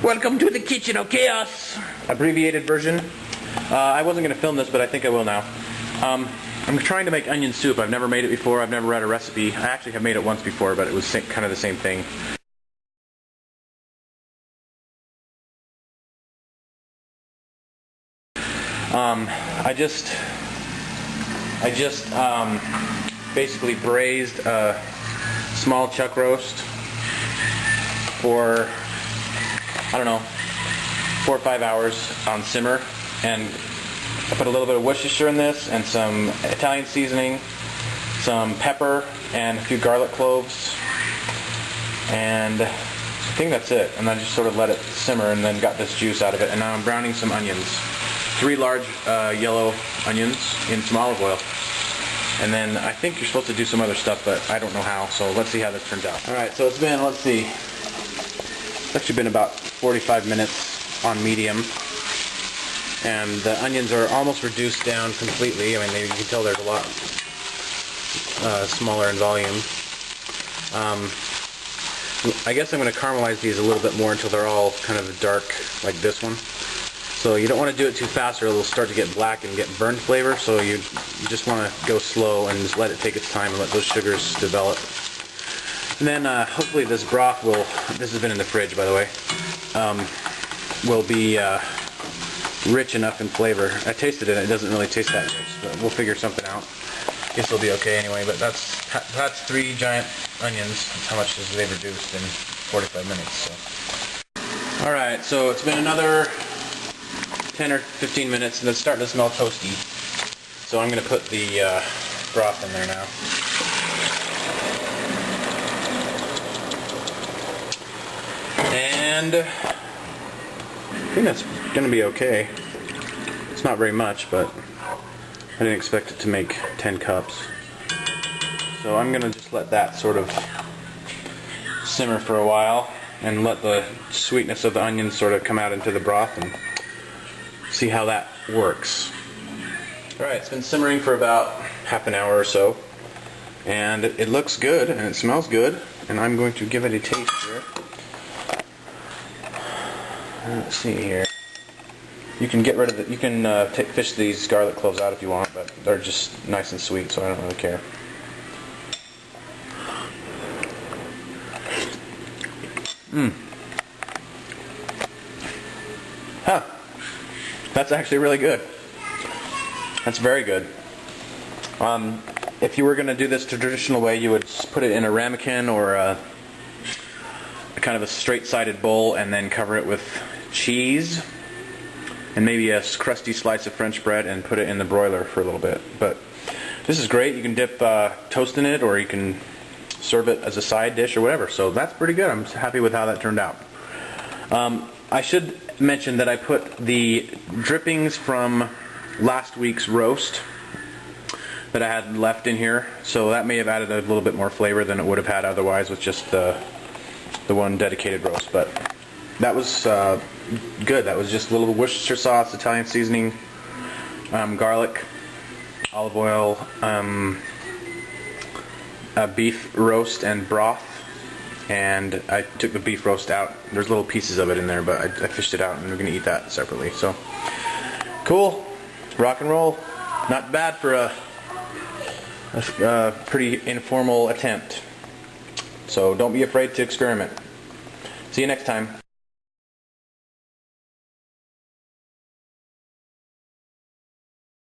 Welcome to the kitchen of chaos. Abbreviated version. I wasn't going to film this, but I think I will now. I'm trying to make onion soup. I've never made it before. I've never read a recipe. I actually have made it once before, but it was kind of the same thing. I just basically braised a small chuck roast for, I don't know, 4 or 5 hours on simmer, and I put a little bit of Worcestershire in this and some Italian seasoning, some pepper, and a few garlic cloves, and I think that's it. And I just sort of let it simmer and then got this juice out of it. And now I'm browning some onions. 3 large yellow onions in some olive oil. And then I think you're supposed to do some other stuff, but I don't know how, so let's see how this turns out. Alright, so it's been, let's see, it's actually been about 45 minutes on medium. And the onions are almost reduced down completely. I mean, you can tell there's a lot smaller in volume. I guess I'm going to caramelize these a little bit more until they're all kind of dark, like this one. So you don't want to do it too fast or it'll start to get black and get burnt flavor, so you just want to go slow and just let it take its time and let those sugars develop. And then hopefully this broth will, this has been in the fridge by the way, will be rich enough in flavor. I tasted it and it doesn't really taste that rich, but we'll figure something out. Guess it'll be okay anyway, but that's 3 giant onions. That's how much they've reduced in 45 minutes. So. Alright, so it's been another 10 or 15 minutes and it's starting to smell toasty. So I'm going to put the broth in there now. And I think that's going to be okay. It's not very much, but I didn't expect it to make 10 cups. So I'm going to just let that sort of simmer for a while and let the sweetness of the onions sort of come out into the broth and see how that works. Alright, it's been simmering for about half an hour or so, and it looks good and it smells good, and I'm going to give it a taste here. Let's see here. You can get rid of it. You can fish these garlic cloves out if you want, but they're just nice and sweet, so I don't really care. Huh. That's actually really good. That's very good. If you were going to do this the traditional way, you would put it in a ramekin or a kind of a straight-sided bowl and then cover it with cheese and maybe a crusty slice of French bread and put it in the broiler for a little bit. But this is great. You can dip toast in it, or you can serve it as a side dish or whatever. So that's pretty good. I'm happy with how that turned out. I should mention that I put the drippings from last week's roast that I had left in here, so that may have added a little bit more flavor than it would have had otherwise with just the one dedicated roast. But that was good. That was just a little Worcestershire sauce, Italian seasoning, garlic, olive oil, a beef roast and broth. And I took the beef roast out. There's little pieces of it in there, but I fished it out and we're going to eat that separately. So, cool. Rock and roll. Not bad for a pretty informal attempt. So don't be afraid to experiment. See you next time.